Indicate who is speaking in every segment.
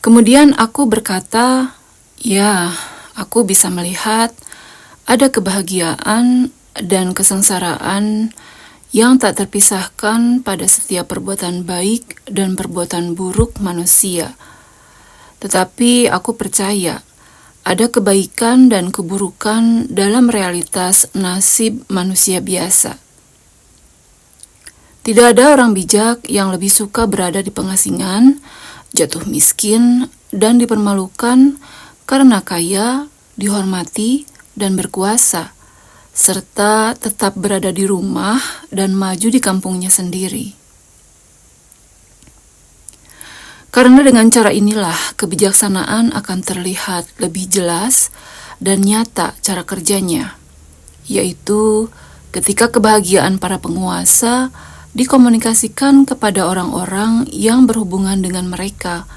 Speaker 1: Kemudian aku berkata, ya, aku bisa melihat ada kebahagiaan dan kesengsaraan yang tak terpisahkan pada setiap perbuatan baik dan perbuatan buruk manusia. Tetapi aku percaya ada kebaikan dan keburukan dalam realitas nasib manusia biasa. Tidak ada orang bijak yang lebih suka berada di pengasingan, jatuh miskin, dan dipermalukan karena kaya, dihormati, dan berkuasa, serta tetap berada di rumah dan maju di kampungnya sendiri. Karena dengan cara inilah kebijaksanaan akan terlihat lebih jelas dan nyata cara kerjanya, yaitu ketika kebahagiaan para penguasa dikomunikasikan kepada orang-orang yang berhubungan dengan mereka,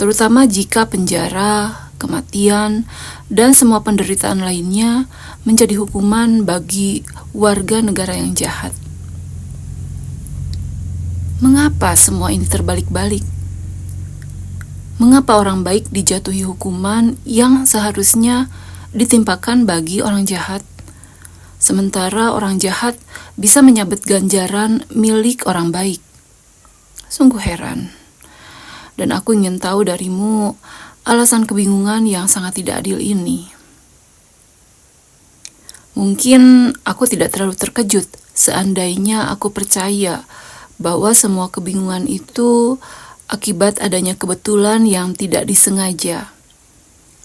Speaker 1: terutama jika penjara, kematian, dan semua penderitaan lainnya menjadi hukuman bagi warga negara yang jahat. Mengapa semua ini terbalik-balik? Mengapa orang baik dijatuhi hukuman yang seharusnya ditimpakan bagi orang jahat, sementara orang jahat bisa menyabet ganjaran milik orang baik? Sungguh heran. Dan aku ingin tahu darimu alasan kebingungan yang sangat tidak adil ini. Mungkin aku tidak terlalu terkejut seandainya aku percaya bahwa semua kebingungan itu akibat adanya kebetulan yang tidak disengaja.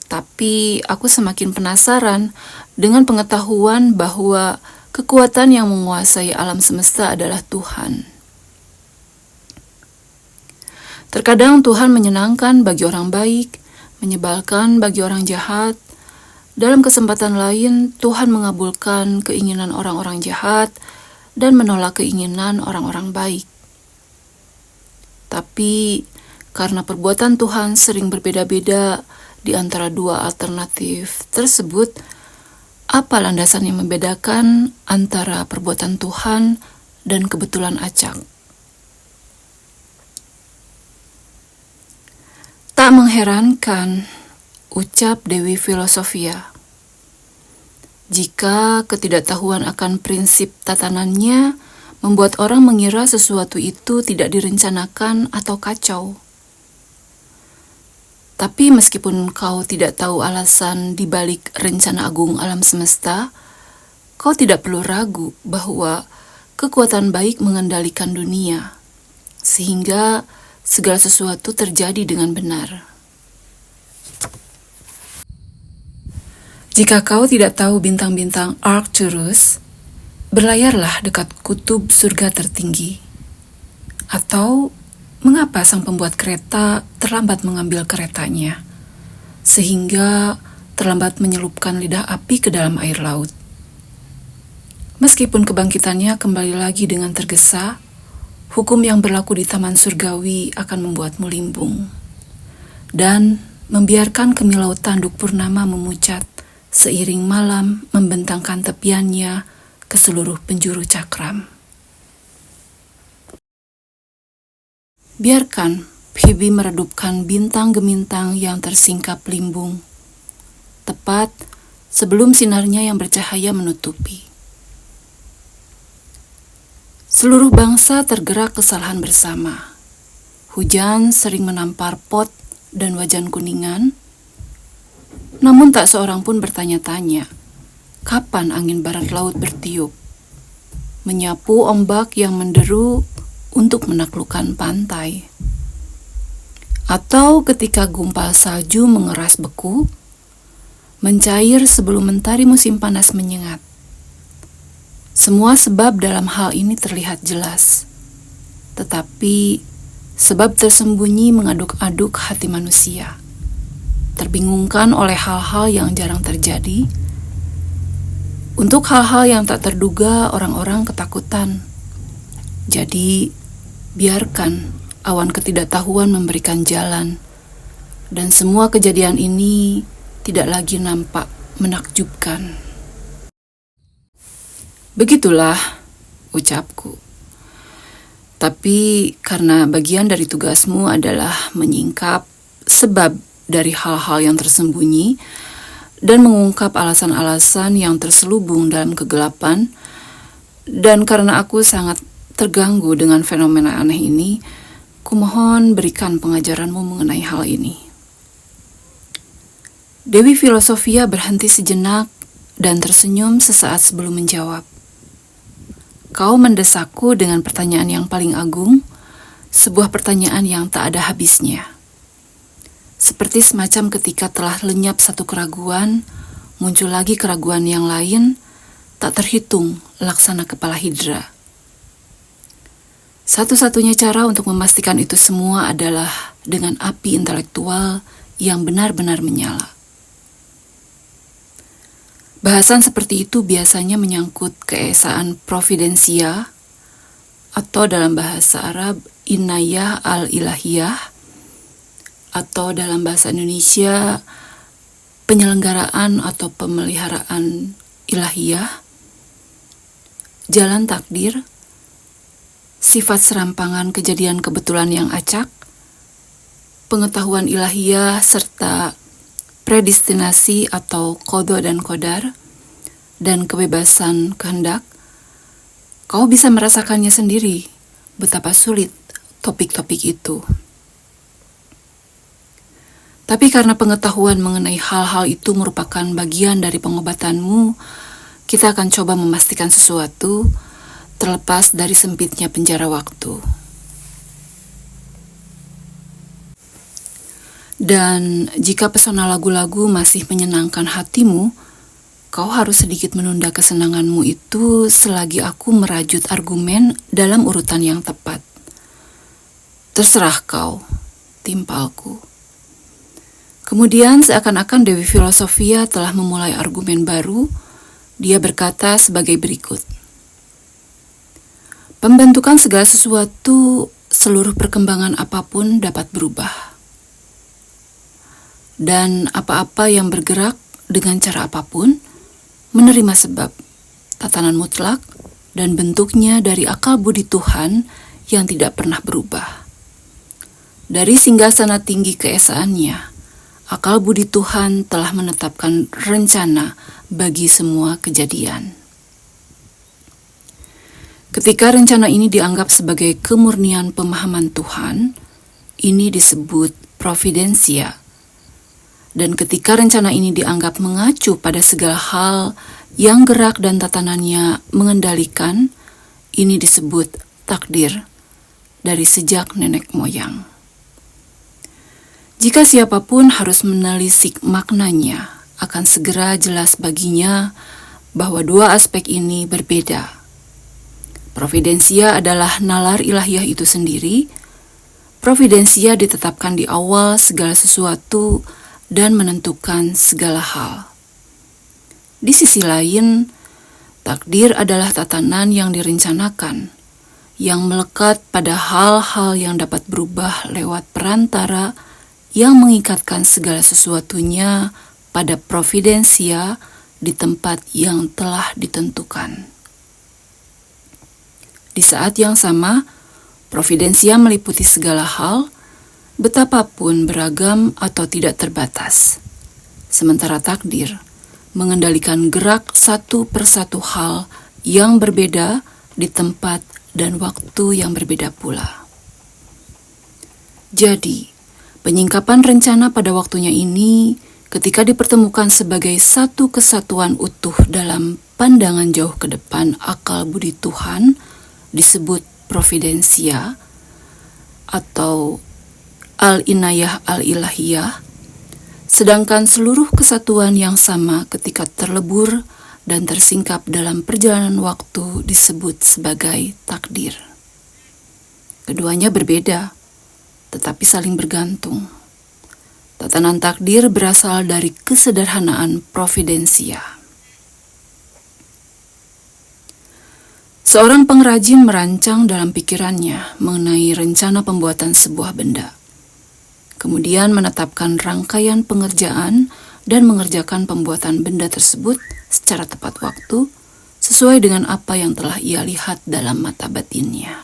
Speaker 1: Tapi aku semakin penasaran dengan pengetahuan bahwa kekuatan yang menguasai alam semesta adalah Tuhan. Terkadang Tuhan menyenangkan bagi orang baik, menyebalkan bagi orang jahat. Dalam kesempatan lain, Tuhan mengabulkan keinginan orang-orang jahat dan menolak keinginan orang-orang baik. Tapi karena perbuatan Tuhan sering berbeda-beda di antara dua alternatif tersebut, apa landasan yang membedakan antara perbuatan Tuhan dan kebetulan acak? Tak mengherankan, ucap Dewi Filosofia, jika ketidaktahuan akan prinsip tatanannya membuat orang mengira sesuatu itu tidak direncanakan atau kacau. Tapi meskipun kau tidak tahu alasan di balik rencana agung alam semesta, kau tidak perlu ragu bahwa kekuatan baik mengendalikan dunia, sehingga segala sesuatu terjadi dengan benar. Jika kau tidak tahu bintang-bintang Arcturus, berlayarlah dekat kutub surga tertinggi. Atau, mengapa sang pembuat kereta terlambat mengambil keretanya, sehingga terlambat menyelupkan lidah api ke dalam air laut? Meskipun kebangkitannya kembali lagi dengan tergesa, hukum yang berlaku di Taman Surgawi akan membuatmu limbung, dan membiarkan kemilau tanduk purnama memucat seiring malam membentangkan tepiannya ke seluruh penjuru cakram. Biarkan Phoebe meredupkan bintang gemintang yang tersingkap limbung, tepat sebelum sinarnya yang bercahaya menutupi. Seluruh bangsa tergerak kesalahan bersama. Hujan sering menampar pot dan wajan kuningan, namun tak seorang pun bertanya-tanya, kapan angin barat laut bertiup, menyapu ombak yang menderu untuk menaklukkan pantai. Atau ketika gumpal salju mengeras beku, mencair sebelum mentari musim panas menyengat. Semua sebab dalam hal ini terlihat jelas, tetapi sebab tersembunyi mengaduk-aduk hati manusia, terbingungkan oleh hal-hal yang jarang terjadi. Untuk hal-hal yang tak terduga, orang-orang ketakutan. Jadi, biarkan awan ketidaktahuan memberikan jalan, dan semua kejadian ini tidak lagi nampak menakjubkan. Begitulah ucapku. Tapi karena bagian dari tugasmu adalah menyingkap sebab dari hal-hal yang tersembunyi dan mengungkap alasan-alasan yang terselubung dalam kegelapan. Dan karena aku sangat terganggu dengan fenomena aneh ini, kumohon berikan pengajaranmu mengenai hal ini. Dewi Filosofia berhenti sejenak dan tersenyum sesaat sebelum menjawab. Kau mendesakku dengan pertanyaan yang paling agung, sebuah pertanyaan yang tak ada habisnya. Seperti semacam ketika telah lenyap satu keraguan, muncul lagi keraguan yang lain, tak terhitung laksana kepala hidra. Satu-satunya cara untuk memastikan itu semua adalah dengan api intelektual yang benar-benar menyala. Bahasan seperti itu biasanya menyangkut keesaan providensia, atau dalam bahasa Arab inayah al-ilahiyah, atau dalam bahasa Indonesia penyelenggaraan atau pemeliharaan ilahiyah, jalan takdir, sifat serampangan kejadian kebetulan yang acak, pengetahuan ilahiyah, serta predestinasi atau qada dan qadar, dan kebebasan kehendak. Kau bisa merasakannya sendiri betapa sulit topik-topik itu. Tapi karena pengetahuan mengenai hal-hal itu merupakan bagian dari pengobatanmu, kita akan coba memastikan sesuatu terlepas dari sempitnya penjara waktu. Dan jika pesona lagu-lagu masih menyenangkan hatimu, kau harus sedikit menunda kesenanganmu itu selagi aku merajut argumen dalam urutan yang tepat. Terserah kau, timpalku. Kemudian seakan-akan Dewi Filosofia telah memulai argumen baru. Dia berkata sebagai berikut. Pembentukan segala sesuatu, seluruh perkembangan apapun dapat berubah. Dan apa-apa yang bergerak dengan cara apapun, menerima sebab, tatanan mutlak, dan bentuknya dari akal budi Tuhan yang tidak pernah berubah. Dari singgasana tinggi keesaannya, akal budi Tuhan telah menetapkan rencana bagi semua kejadian. Ketika rencana ini dianggap sebagai kemurnian pemahaman Tuhan, ini disebut providensia. Dan ketika rencana ini dianggap mengacu pada segala hal yang gerak dan tatanannya mengendalikan, ini disebut takdir dari sejak nenek moyang. Jika siapapun harus menelisik maknanya, akan segera jelas baginya bahwa dua aspek ini berbeda. Providensia adalah nalar ilahiyah itu sendiri. Providensia ditetapkan di awal segala sesuatu dan menentukan segala hal. Di sisi lain, takdir adalah tatanan yang direncanakan, yang melekat pada hal-hal yang dapat berubah lewat perantara yang mengikatkan segala sesuatunya pada providensia di tempat yang telah ditentukan. Di saat yang sama, providensia meliputi segala hal, betapapun beragam atau tidak terbatas. Sementara takdir mengendalikan gerak satu persatu hal yang berbeda di tempat dan waktu yang berbeda pula. Jadi, penyingkapan rencana pada waktunya ini ketika dipertemukan sebagai satu kesatuan utuh dalam pandangan jauh ke depan akal budi Tuhan disebut providensia atau al-inayah al-ilahiyah, sedangkan seluruh kesatuan yang sama ketika terlebur dan tersingkap dalam perjalanan waktu disebut sebagai takdir. Keduanya berbeda, tetapi saling bergantung. Tatanan takdir berasal dari kesederhanaan providensia. Seorang pengrajin merancang dalam pikirannya mengenai rencana pembuatan sebuah benda. Kemudian menetapkan rangkaian pengerjaan dan mengerjakan pembuatan benda tersebut secara tepat waktu, sesuai dengan apa yang telah ia lihat dalam mata batinnya.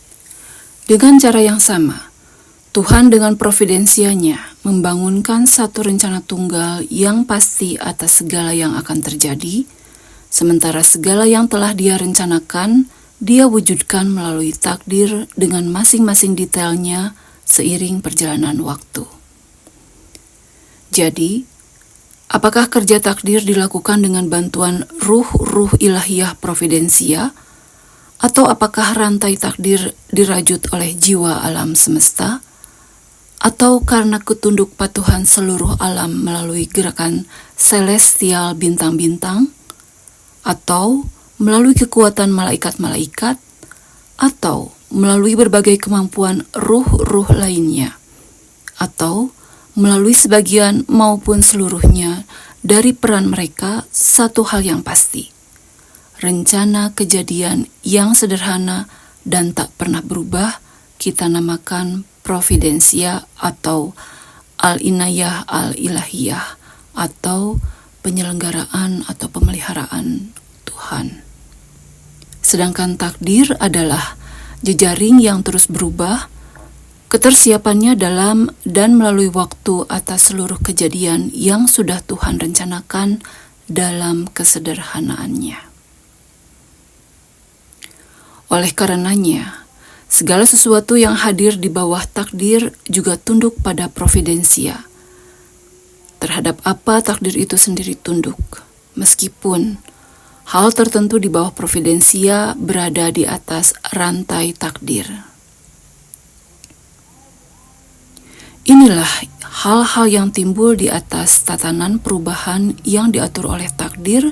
Speaker 1: Dengan cara yang sama, Tuhan dengan providensianya membangunkan satu rencana tunggal yang pasti atas segala yang akan terjadi, sementara segala yang telah Dia rencanakan, Dia wujudkan melalui takdir dengan masing-masing detailnya seiring perjalanan waktu. Jadi, apakah kerja takdir dilakukan dengan bantuan ruh-ruh ilahiyah providensia, atau apakah rantai takdir dirajut oleh jiwa alam semesta, atau karena ketunduk patuhan seluruh alam melalui gerakan celestial bintang-bintang, atau melalui kekuatan malaikat-malaikat, atau melalui berbagai kemampuan ruh-ruh lainnya, atau melalui sebagian maupun seluruhnya dari peran mereka, satu hal yang pasti. Rencana kejadian yang sederhana dan tak pernah berubah kita namakan providensia atau al-inayah al-ilahiyah atau penyelenggaraan atau pemeliharaan Tuhan. Sedangkan takdir adalah jejaring yang terus berubah, ketersiapannya dalam dan melalui waktu atas seluruh kejadian yang sudah Tuhan rencanakan dalam kesederhanaannya. Oleh karenanya, segala sesuatu yang hadir di bawah takdir juga tunduk pada providensia. Terhadap apa takdir itu sendiri tunduk, meskipun hal tertentu di bawah providensia berada di atas rantai takdir. Inilah hal-hal yang timbul di atas tatanan perubahan yang diatur oleh takdir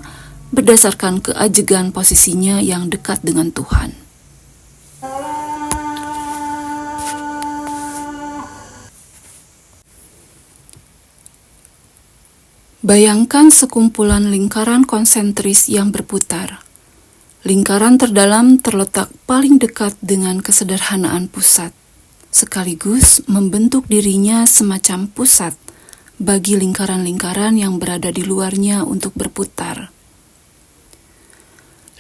Speaker 1: berdasarkan keajegan posisinya yang dekat dengan Tuhan. Bayangkan sekumpulan lingkaran konsentris yang berputar. Lingkaran terdalam terletak paling dekat dengan kesederhanaan pusat, sekaligus membentuk dirinya semacam pusat bagi lingkaran-lingkaran yang berada di luarnya untuk berputar.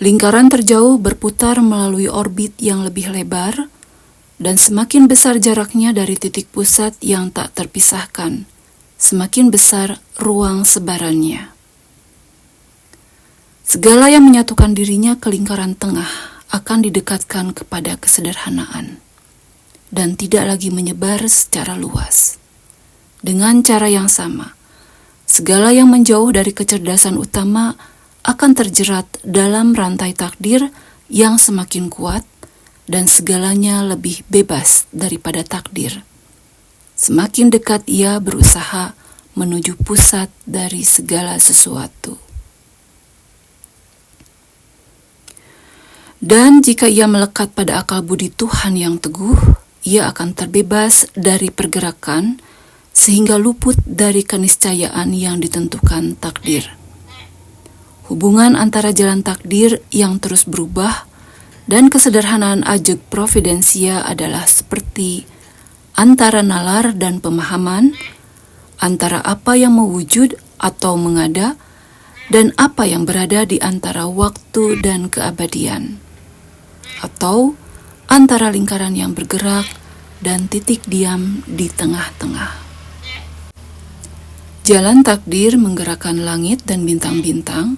Speaker 1: Lingkaran terjauh berputar melalui orbit yang lebih lebar, dan semakin besar jaraknya dari titik pusat yang tak terpisahkan, semakin besar ruang sebarannya. Segala yang menyatukan dirinya ke lingkaran tengah akan didekatkan kepada kesederhanaan dan tidak lagi menyebar secara luas. Dengan cara yang sama, segala yang menjauh dari kecerdasan utama akan terjerat dalam rantai takdir yang semakin kuat dan segalanya lebih bebas daripada takdir. Semakin dekat ia berusaha menuju pusat dari segala sesuatu. Dan jika ia melekat pada akal budi Tuhan yang teguh, ia akan terbebas dari pergerakan sehingga luput dari keniscayaan yang ditentukan takdir. Hubungan antara jalan takdir yang terus berubah dan kesederhanaan ajeg providensia adalah seperti antara nalar dan pemahaman, antara apa yang mewujud atau mengada, dan apa yang berada di antara waktu dan keabadian, atau antara lingkaran yang bergerak dan titik diam di tengah-tengah. Jalan takdir menggerakkan langit dan bintang-bintang,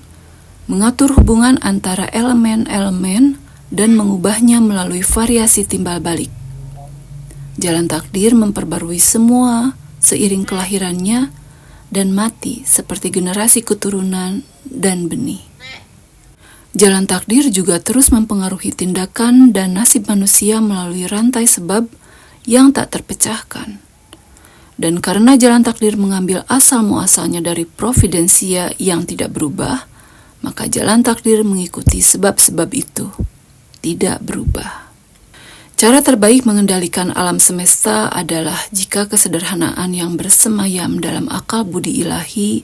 Speaker 1: mengatur hubungan antara elemen-elemen dan mengubahnya melalui variasi timbal balik. Jalan takdir memperbarui semua seiring kelahirannya dan mati seperti generasi keturunan dan benih. Jalan takdir juga terus mempengaruhi tindakan dan nasib manusia melalui rantai sebab yang tak terpecahkan. Dan karena jalan takdir mengambil asal muasalnya dari providensia yang tidak berubah, maka jalan takdir mengikuti sebab-sebab itu, tidak berubah. Cara terbaik mengendalikan alam semesta adalah jika kesederhanaan yang bersemayam dalam akal budi ilahi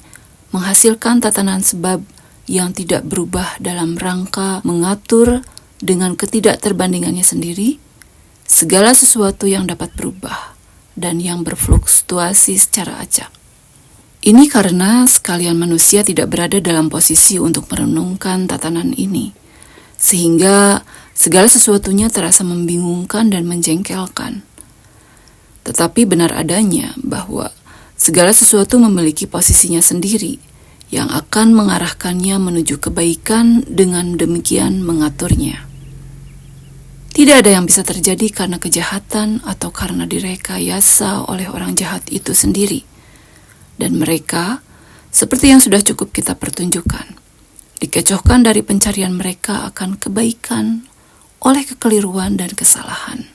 Speaker 1: menghasilkan tatanan sebab yang tidak berubah dalam rangka mengatur dengan ketidakterbandingannya sendiri segala sesuatu yang dapat berubah dan yang berfluktuasi secara acak. Ini karena sekalian manusia tidak berada dalam posisi untuk merenungkan tatanan ini, sehingga segala sesuatunya terasa membingungkan dan menjengkelkan. Tetapi benar adanya bahwa segala sesuatu memiliki posisinya sendiri yang akan mengarahkannya menuju kebaikan, dengan demikian mengaturnya. Tidak ada yang bisa terjadi karena kejahatan atau karena direkayasa oleh orang jahat itu sendiri. Dan mereka, seperti yang sudah cukup kita pertunjukkan, dikecohkan dari pencarian mereka akan kebaikan oleh kekeliruan dan kesalahan.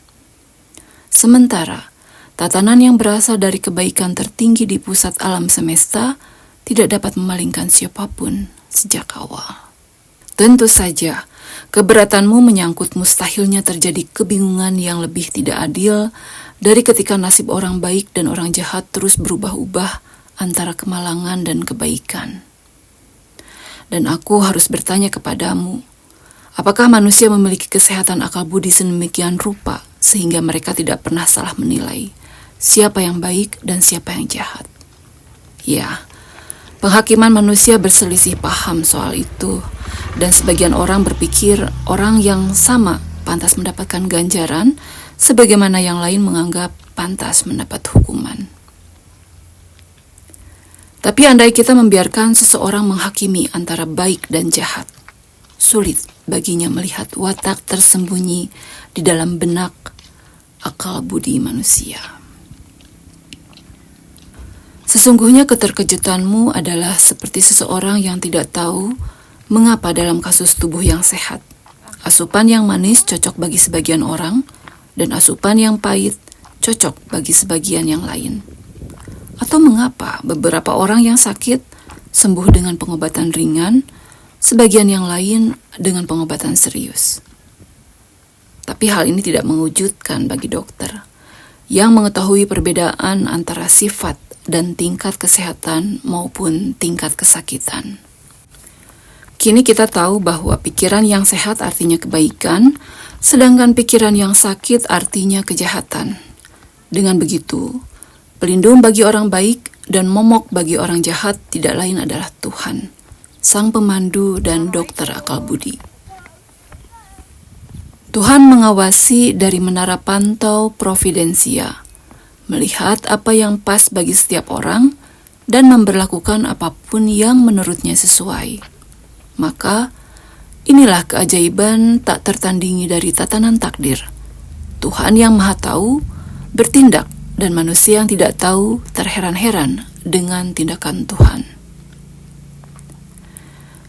Speaker 1: Sementara, tatanan yang berasal dari kebaikan tertinggi di pusat alam semesta tidak dapat memalingkan siapapun sejak awal. Tentu saja, keberatanmu menyangkut mustahilnya terjadi kebingungan yang lebih tidak adil dari ketika nasib orang baik dan orang jahat terus berubah-ubah antara kemalangan dan kebaikan. Dan aku harus bertanya kepadamu, apakah manusia memiliki kesehatan akal budi sedemikian rupa sehingga mereka tidak pernah salah menilai siapa yang baik dan siapa yang jahat? Ya, penghakiman manusia berselisih paham soal itu, dan sebagian orang berpikir orang yang sama pantas mendapatkan ganjaran, sebagaimana yang lain menganggap pantas mendapat hukuman. Tapi andai kita membiarkan seseorang menghakimi antara baik dan jahat, sulit baginya melihat watak tersembunyi di dalam benak akal budi manusia. Sesungguhnya keterkejutanmu adalah seperti seseorang yang tidak tahu mengapa dalam kasus tubuh yang sehat, asupan yang manis cocok bagi sebagian orang, dan asupan yang pahit cocok bagi sebagian yang lain. Atau mengapa beberapa orang yang sakit sembuh dengan pengobatan ringan, sebagian yang lain dengan pengobatan serius. Tapi hal ini tidak mengejutkan bagi dokter, yang mengetahui perbedaan antara sifat dan tingkat kesehatan maupun tingkat kesakitan. Kini kita tahu bahwa pikiran yang sehat artinya kebaikan, sedangkan pikiran yang sakit artinya kejahatan. Dengan begitu, pelindung bagi orang baik dan momok bagi orang jahat tidak lain adalah Tuhan, Sang Pemandu dan Dokter Akal Budi. Tuhan mengawasi dari menara pantau providensia, melihat apa yang pas bagi setiap orang, dan memberlakukan apapun yang menurutnya sesuai. Maka, inilah keajaiban tak tertandingi dari tatanan takdir. Tuhan yang Maha Tahu bertindak, dan manusia yang tidak tahu terheran-heran dengan tindakan Tuhan.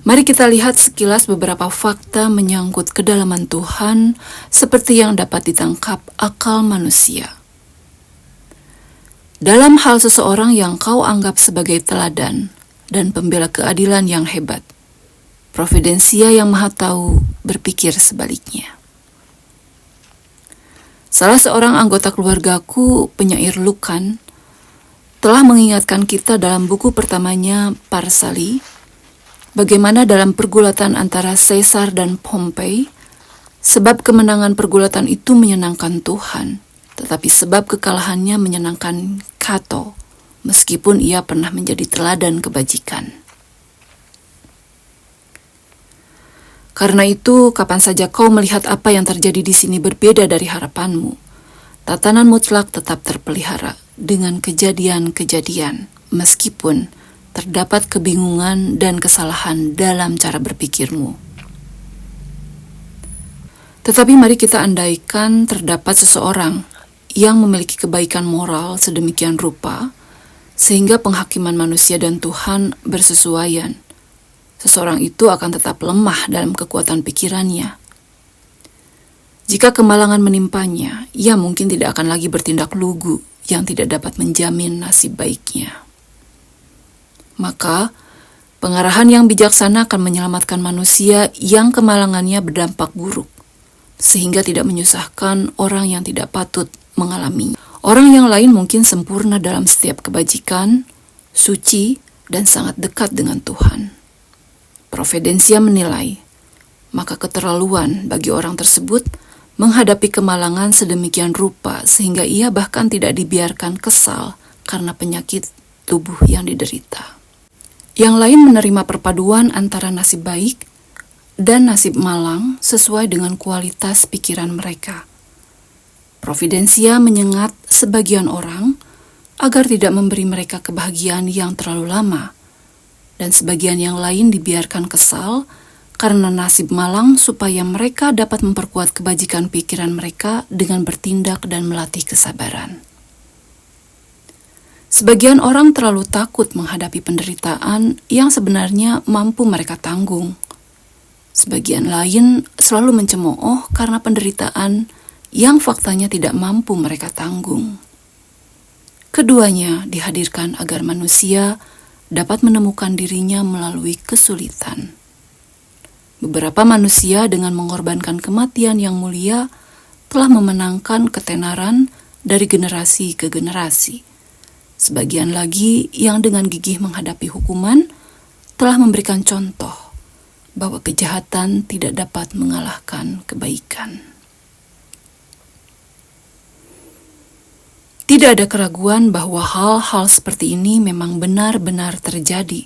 Speaker 1: Mari kita lihat sekilas beberapa fakta menyangkut kedalaman Tuhan seperti yang dapat ditangkap akal manusia. Dalam hal seseorang yang kau anggap sebagai teladan dan pembela keadilan yang hebat, Providensia yang Maha Tahu berpikir sebaliknya. Salah seorang anggota keluargaku, penyair Lukan, telah mengingatkan kita dalam buku pertamanya, Parsali, bagaimana dalam pergulatan antara Caesar dan Pompei, sebab kemenangan pergulatan itu menyenangkan Tuhan, tetapi sebab kekalahannya menyenangkan Cato, meskipun ia pernah menjadi teladan kebajikan. Karena itu, kapan saja kau melihat apa yang terjadi di sini berbeda dari harapanmu, tatanan mutlak tetap terpelihara dengan kejadian-kejadian, meskipun terdapat kebingungan dan kesalahan dalam cara berpikirmu. Tetapi mari kita andaikan terdapat seseorang yang memiliki kebaikan moral sedemikian rupa, sehingga penghakiman manusia dan Tuhan bersesuaian. Seseorang itu akan tetap lemah dalam kekuatan pikirannya. Jika kemalangan menimpanya, ia mungkin tidak akan lagi bertindak lugu yang tidak dapat menjamin nasib baiknya. Maka, pengarahan yang bijaksana akan menyelamatkan manusia yang kemalangannya berdampak buruk, sehingga tidak menyusahkan orang yang tidak patut mengalaminya. Orang yang lain mungkin sempurna dalam setiap kebajikan, suci, dan sangat dekat dengan Tuhan. Providensia menilai, maka keterlaluan bagi orang tersebut menghadapi kemalangan sedemikian rupa sehingga ia bahkan tidak dibiarkan kesal karena penyakit tubuh yang diderita. Yang lain menerima perpaduan antara nasib baik dan nasib malang sesuai dengan kualitas pikiran mereka. Providensia menyengat sebagian orang agar tidak memberi mereka kebahagiaan yang terlalu lama, dan sebagian yang lain dibiarkan kesal karena nasib malang supaya mereka dapat memperkuat kebajikan pikiran mereka dengan bertindak dan melatih kesabaran. Sebagian orang terlalu takut menghadapi penderitaan yang sebenarnya mampu mereka tanggung. Sebagian lain selalu mencemooh karena penderitaan yang faktanya tidak mampu mereka tanggung. Keduanya dihadirkan agar manusia dapat menemukan dirinya melalui kesulitan. Beberapa manusia dengan mengorbankan kematian yang mulia telah memenangkan ketenaran dari generasi ke generasi. Sebagian lagi yang dengan gigih menghadapi hukuman telah memberikan contoh bahwa kejahatan tidak dapat mengalahkan kebaikan. Tidak ada keraguan bahwa hal-hal seperti ini memang benar-benar terjadi.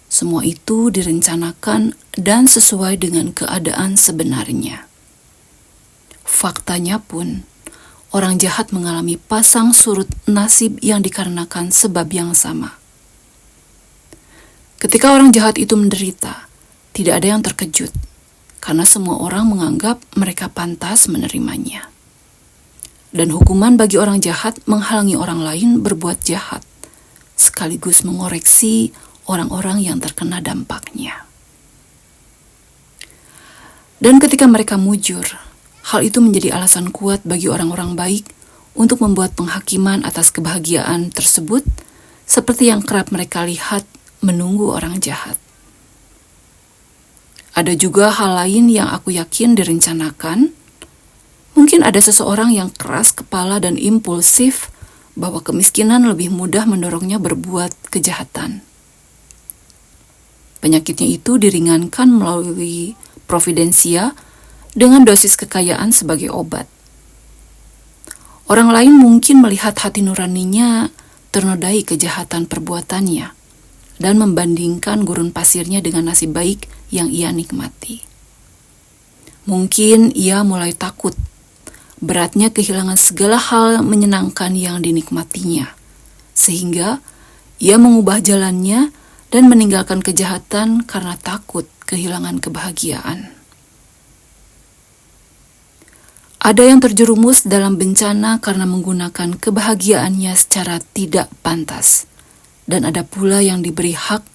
Speaker 1: Semua itu direncanakan dan sesuai dengan keadaan sebenarnya. Faktanya pun, orang jahat mengalami pasang surut nasib yang dikarenakan sebab yang sama. Ketika orang jahat itu menderita, tidak ada yang terkejut, karena semua orang menganggap mereka pantas menerimanya. Dan hukuman bagi orang jahat menghalangi orang lain berbuat jahat, sekaligus mengoreksi orang-orang yang terkena dampaknya. Dan ketika mereka mujur, hal itu menjadi alasan kuat bagi orang-orang baik untuk membuat penghakiman atas kebahagiaan tersebut, seperti yang kerap mereka lihat menunggu orang jahat. Ada juga hal lain yang aku yakin direncanakan. Mungkin ada seseorang yang keras kepala dan impulsif bahwa kemiskinan lebih mudah mendorongnya berbuat kejahatan. Penyakitnya itu diringankan melalui providensia dengan dosis kekayaan sebagai obat. Orang lain mungkin melihat hati nuraninya ternodai kejahatan perbuatannya dan membandingkan gurun pasirnya dengan nasib baik yang ia nikmati. Mungkin ia mulai takut beratnya kehilangan segala hal menyenangkan yang dinikmatinya, sehingga ia mengubah jalannya dan meninggalkan kejahatan karena takut kehilangan kebahagiaan. Ada yang terjerumus dalam bencana karena menggunakan kebahagiaannya secara tidak pantas, dan ada pula yang diberi hak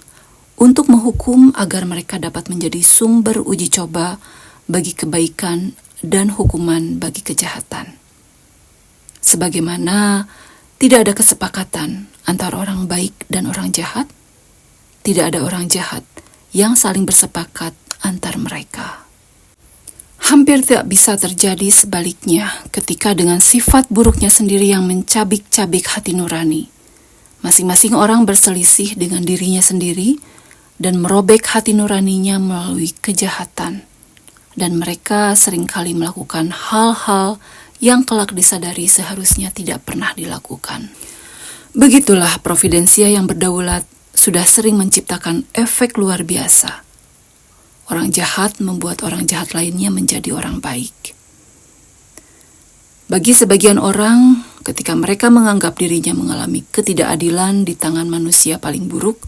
Speaker 1: untuk menghukum agar mereka dapat menjadi sumber uji coba bagi kebaikan dan hukuman bagi kejahatan. Sebagaimana tidak ada kesepakatan antara orang baik dan orang jahat, tidak ada orang jahat yang saling bersepakat antar mereka. Hampir tidak bisa terjadi sebaliknya ketika dengan sifat buruknya sendiri yang mencabik-cabik hati nurani, masing-masing orang berselisih dengan dirinya sendiri dan merobek hati nuraninya melalui kejahatan. Dan mereka seringkali melakukan hal-hal yang kelak disadari seharusnya tidak pernah dilakukan. Begitulah providensia yang berdaulat sudah sering menciptakan efek luar biasa. Orang jahat membuat orang jahat lainnya menjadi orang baik. Bagi sebagian orang, ketika mereka menganggap dirinya mengalami ketidakadilan di tangan manusia paling buruk,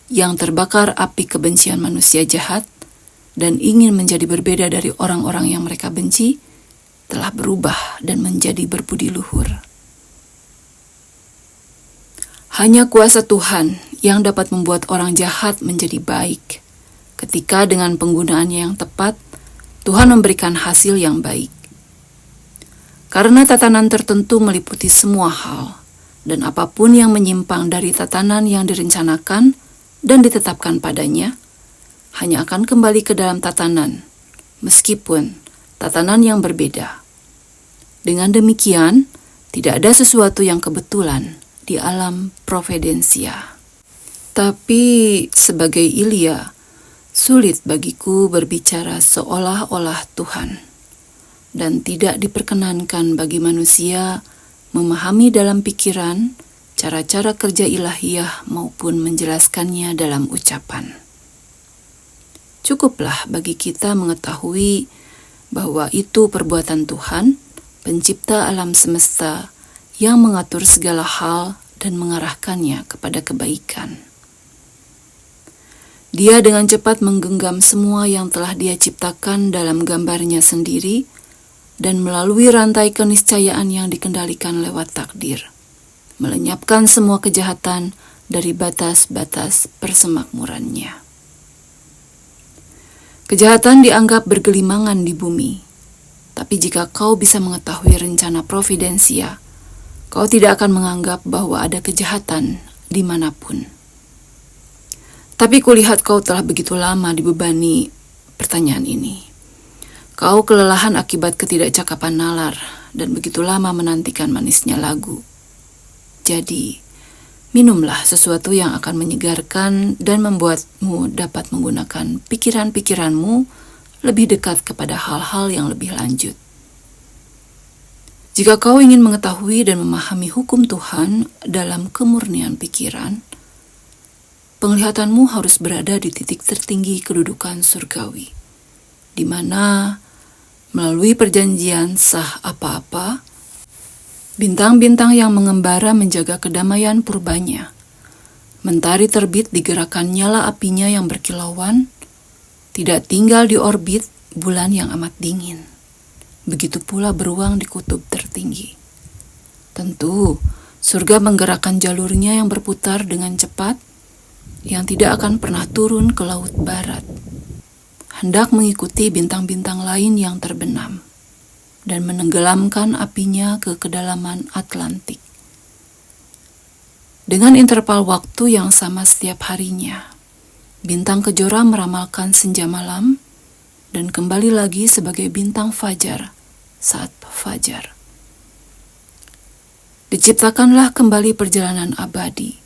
Speaker 1: yang terbakar api kebencian manusia jahat, dan ingin menjadi berbeda dari orang-orang yang mereka benci, telah berubah dan menjadi berbudi luhur. Hanya kuasa Tuhan yang dapat membuat orang jahat menjadi baik. Ketika dengan penggunaannya yang tepat, Tuhan memberikan hasil yang baik. Karena tatanan tertentu meliputi semua hal, dan apapun yang menyimpang dari tatanan yang direncanakan dan ditetapkan padanya, hanya akan kembali ke dalam tatanan, meskipun tatanan yang berbeda. Dengan demikian, tidak ada sesuatu yang kebetulan di alam providensia. Tapi sebagai Ilya, sulit bagiku berbicara seolah-olah Tuhan, dan tidak diperkenankan bagi manusia memahami dalam pikiran cara-cara kerja ilahiyah maupun menjelaskannya dalam ucapan. Cukuplah bagi kita mengetahui bahwa itu perbuatan Tuhan, pencipta alam semesta yang mengatur segala hal dan mengarahkannya kepada kebaikan. Dia dengan cepat menggenggam semua yang telah dia ciptakan dalam gambarnya sendiri dan melalui rantai keniscayaan yang dikendalikan lewat takdir, melenyapkan semua kejahatan dari batas-batas persemakmurannya. Kejahatan dianggap bergelimangan di bumi, tapi jika kau bisa mengetahui rencana providensia, kau tidak akan menganggap bahwa ada kejahatan dimanapun. Tapi kulihat kau telah begitu lama dibebani pertanyaan ini. Kau kelelahan akibat ketidakcakapan nalar dan begitu lama menantikan manisnya lagu. Jadi, minumlah sesuatu yang akan menyegarkan dan membuatmu dapat menggunakan pikiran-pikiranmu lebih dekat kepada hal-hal yang lebih lanjut. Jika kau ingin mengetahui dan memahami hukum Tuhan dalam kemurnian pikiran, penglihatanmu harus berada di titik tertinggi kedudukan surgawi, di mana melalui perjanjian sah apa-apa, bintang-bintang yang mengembara menjaga kedamaian purbanya, mentari terbit digerakkan nyala apinya yang berkilauan, tidak tinggal di orbit bulan yang amat dingin. Begitu pula beruang di kutub tertinggi. Tentu, surga menggerakkan jalurnya yang berputar dengan cepat, yang tidak akan pernah turun ke laut barat, hendak mengikuti bintang-bintang lain yang terbenam dan menenggelamkan apinya ke kedalaman Atlantik. Dengan interval waktu yang sama setiap harinya, bintang kejora meramalkan senja malam dan kembali lagi sebagai bintang fajar saat fajar. Diciptakanlah kembali perjalanan abadi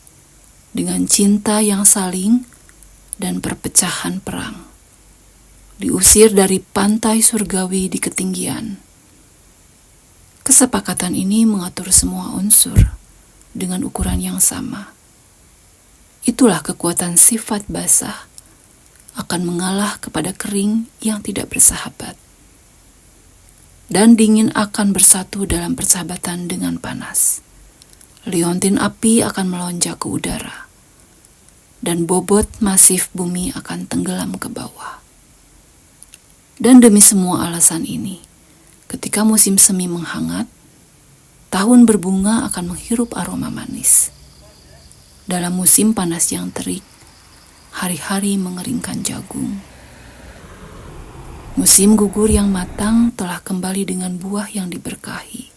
Speaker 1: dengan cinta yang saling dan perpecahan perang. Diusir dari pantai surgawi di ketinggian. Kesepakatan ini mengatur semua unsur dengan ukuran yang sama. Itulah kekuatan sifat basah akan mengalah kepada kering yang tidak bersahabat. Dan dingin akan bersatu dalam persahabatan dengan panas. Liontin api akan melonjak ke udara, dan bobot masif bumi akan tenggelam ke bawah. Dan demi semua alasan ini, ketika musim semi menghangat, tahun berbunga akan menghirup aroma manis. Dalam musim panas yang terik, hari-hari mengeringkan jagung. Musim gugur yang matang telah kembali dengan buah yang diberkahi.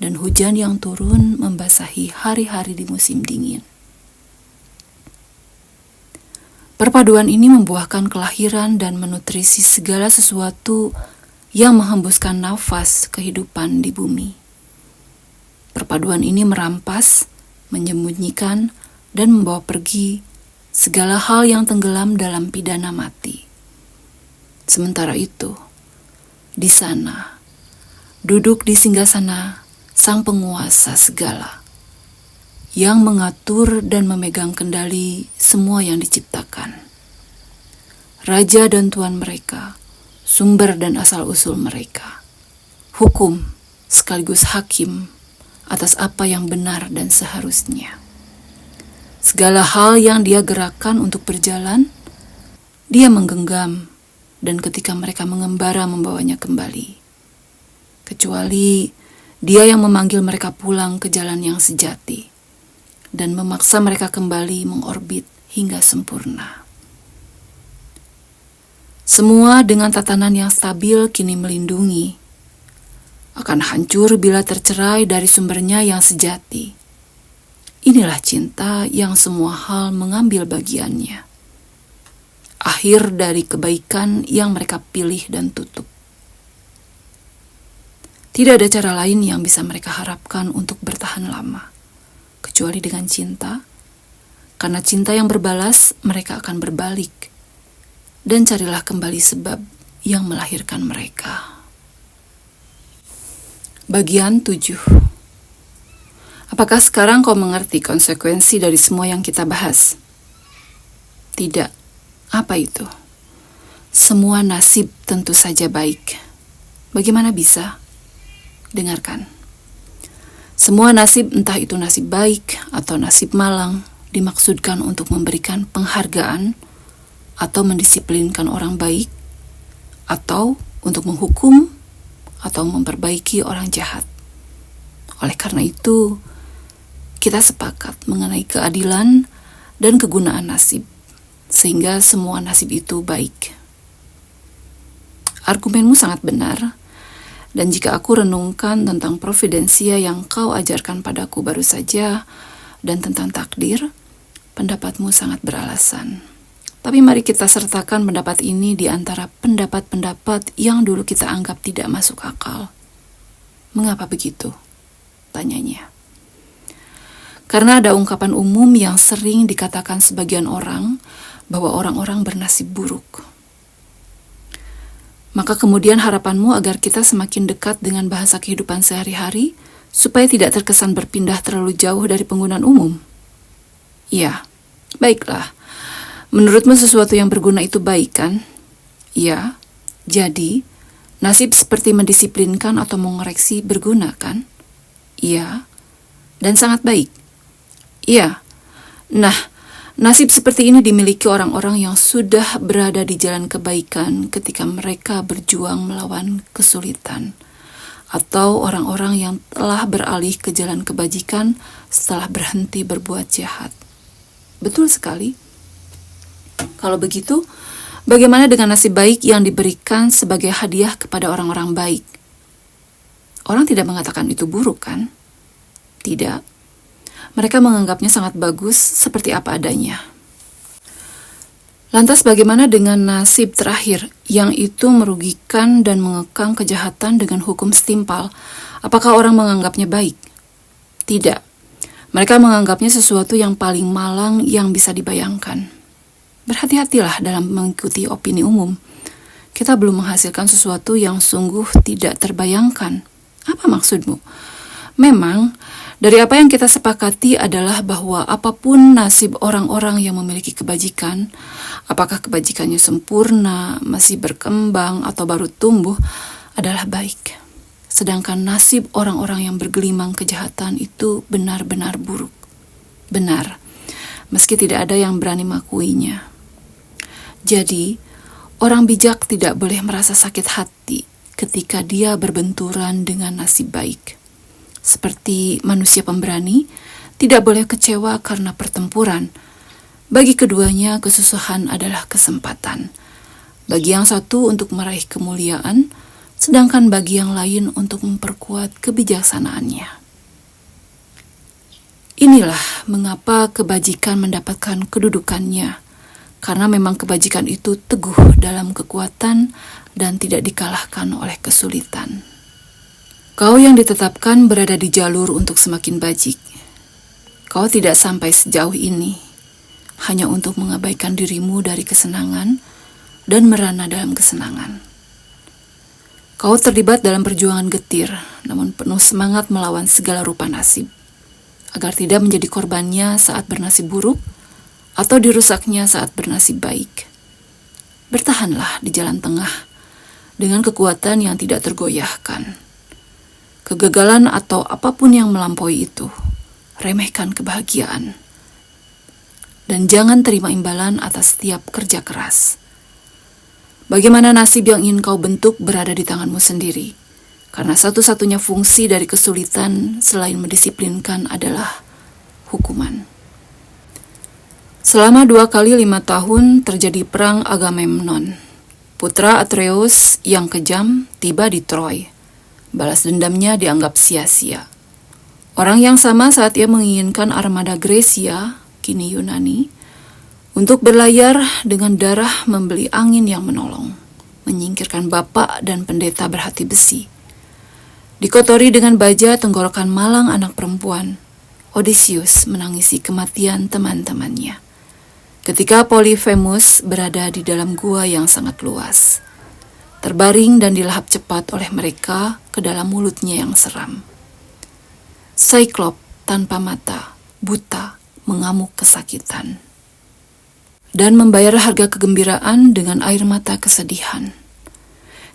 Speaker 1: Dan hujan yang turun membasahi hari-hari di musim dingin. Perpaduan ini membuahkan kelahiran dan menutrisi segala sesuatu yang menghembuskan nafas kehidupan di bumi. Perpaduan ini merampas, menyembunyikan, dan membawa pergi segala hal yang tenggelam dalam pidana mati. Sementara itu, di sana, duduk di singgasana Sang Penguasa segala, yang mengatur dan memegang kendali semua yang diciptakan. Raja dan Tuan mereka, sumber dan asal-usul mereka, hukum sekaligus hakim atas apa yang benar dan seharusnya. Segala hal yang dia gerakkan untuk berjalan, dia menggenggam, dan ketika mereka mengembara membawanya kembali. Kecuali Dia yang memanggil mereka pulang ke jalan yang sejati dan memaksa mereka kembali mengorbit hingga sempurna. Semua dengan tatanan yang stabil kini melindungi, akan hancur bila tercerai dari sumbernya yang sejati. Inilah cinta yang semua hal mengambil bagiannya. Akhir dari kebaikan yang mereka pilih dan tutup. Tidak ada cara lain yang bisa mereka harapkan untuk bertahan lama, kecuali dengan cinta. Karena cinta yang berbalas, mereka akan berbalik. Dan carilah kembali sebab yang melahirkan mereka. Bagian 7. Apakah sekarang kau mengerti konsekuensi dari semua yang kita bahas? Tidak. Apa itu? Semua nasib tentu saja baik. Bagaimana bisa? Dengarkan. Semua nasib, entah itu nasib baik atau nasib malang, dimaksudkan untuk memberikan penghargaan atau mendisiplinkan orang baik, atau untuk menghukum atau memperbaiki orang jahat. Oleh karena itu, kita sepakat mengenai keadilan dan kegunaan nasib, sehingga semua nasib itu baik. Argumenmu sangat benar, dan jika aku renungkan tentang providensia yang kau ajarkan padaku baru saja, dan tentang takdir, pendapatmu sangat beralasan. Tapi mari kita sertakan pendapat ini di antara pendapat-pendapat yang dulu kita anggap tidak masuk akal. Mengapa begitu? Tanyanya. Karena ada ungkapan umum yang sering dikatakan sebagian orang bahwa orang-orang bernasib buruk. Maka kemudian harapanmu agar kita semakin dekat dengan bahasa kehidupan sehari-hari, supaya tidak terkesan berpindah terlalu jauh dari penggunaan umum. Ya, baiklah. Menurutmu sesuatu yang berguna itu baik, kan? Ya, jadi nasib seperti mendisiplinkan atau mengoreksi berguna, kan? Iya, dan sangat baik. Iya, nah, nasib seperti ini dimiliki orang-orang yang sudah berada di jalan kebaikan ketika mereka berjuang melawan kesulitan, atau orang-orang yang telah beralih ke jalan kebajikan setelah berhenti berbuat jahat. Betul sekali. Kalau begitu, bagaimana dengan nasib baik yang diberikan sebagai hadiah kepada orang-orang baik? Orang tidak mengatakan itu buruk, kan? Tidak. Mereka menganggapnya sangat bagus seperti apa adanya. Lantas bagaimana dengan nasib terakhir yang itu merugikan dan mengekang kejahatan dengan hukum setimpal? Apakah orang menganggapnya baik? Tidak. Mereka menganggapnya sesuatu yang paling malang yang bisa dibayangkan. Berhati-hatilah dalam mengikuti opini umum. Kita belum menghasilkan sesuatu yang sungguh tidak terbayangkan. Apa maksudmu? Memang, dari apa yang kita sepakati adalah bahwa apapun nasib orang-orang yang memiliki kebajikan, apakah kebajikannya sempurna, masih berkembang, atau baru tumbuh, adalah baik. Sedangkan nasib orang-orang yang bergelimang kejahatan itu benar-benar buruk. Benar, meski tidak ada yang berani mengakuinya. Jadi, orang bijak tidak boleh merasa sakit hati ketika dia berbenturan dengan nasib baik. Seperti manusia pemberani, tidak boleh kecewa karena pertempuran. Bagi keduanya, kesusahan adalah kesempatan. Bagi yang satu untuk meraih kemuliaan, sedangkan bagi yang lain untuk memperkuat kebijaksanaannya. Inilah mengapa kebajikan mendapatkan kedudukannya, karena memang kebajikan itu teguh dalam kekuatan dan tidak dikalahkan oleh kesulitan. Kau yang ditetapkan berada di jalur untuk semakin bajik. Kau tidak sampai sejauh ini, hanya untuk mengabaikan dirimu dari kesenangan dan merana dalam kesenangan. Kau terlibat dalam perjuangan getir, namun penuh semangat melawan segala rupa nasib, agar tidak menjadi korbannya saat bernasib buruk, atau dirusaknya saat bernasib baik. Bertahanlah di jalan tengah, dengan kekuatan yang tidak tergoyahkan. Kegagalan atau apapun yang melampaui itu, remehkan kebahagiaan. Dan jangan terima imbalan atas setiap kerja keras. Bagaimana nasib yang ingin kau bentuk berada di tanganmu sendiri, karena satu-satunya fungsi dari kesulitan selain mendisiplinkan adalah hukuman. Selama 2 kali 5 tahun terjadi perang Agamemnon. Putra Atreus yang kejam tiba di Troy. Balas dendamnya dianggap sia-sia. Orang yang sama saat ia menginginkan armada Grecia, kini Yunani, untuk berlayar dengan darah membeli angin yang menolong, menyingkirkan bapak dan pendeta berhati besi. Dikotori dengan baja tenggorokan malang anak perempuan, Odysseus menangisi kematian teman-temannya. Ketika Polyphemus berada di dalam gua yang sangat luas, terbaring dan dilahap cepat oleh mereka ke dalam mulutnya yang seram. Cyclops tanpa mata, buta, mengamuk kesakitan, dan membayar harga kegembiraan dengan air mata kesedihan.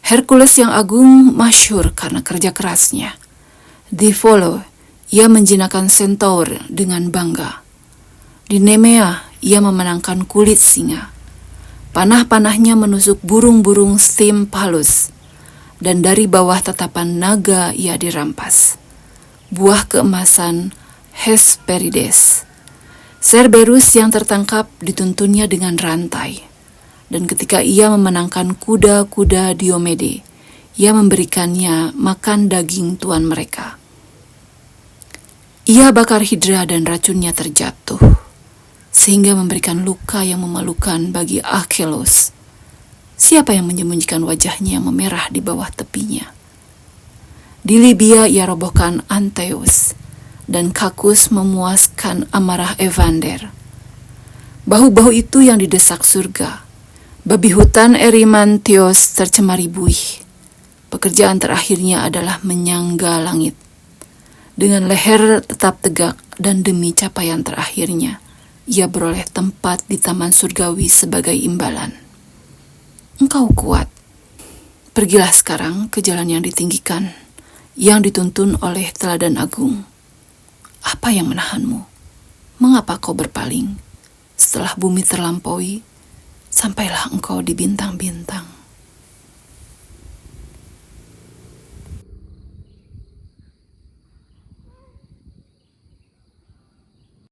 Speaker 1: Hercules yang agung masyhur karena kerja kerasnya. Di Volo, ia menjinakkan Centaur dengan bangga. Di Nemea, ia memenangkan kulit singa. Panah-panahnya menusuk burung-burung Stymphalus, dan dari bawah tatapan naga ia dirampas. Buah keemasan Hesperides. Cerberus yang tertangkap dituntunnya dengan rantai. Dan ketika ia memenangkan kuda-kuda Diomede, ia memberikannya makan daging tuan mereka. Ia bakar Hidra dan racunnya terjatuh, sehingga memberikan luka yang memalukan bagi Achelous. Siapa yang menyembunyikan wajahnya yang memerah di bawah tepinya? Di Libya ia robohkan Anteus, dan Kakus memuaskan amarah Evander. Bahu-bahu itu yang didesak surga. Babi hutan Erymantheus tercemari buih. Pekerjaan terakhirnya adalah menyangga langit. Dengan leher tetap tegak dan demi capaian terakhirnya, ia beroleh tempat di taman surgawi sebagai imbalan. Engkau kuat. Pergilah sekarang ke jalan yang ditinggikan, yang dituntun oleh teladan agung. Apa yang menahanmu? Mengapa kau berpaling? Setelah bumi terlampaui, sampailah engkau di bintang-bintang.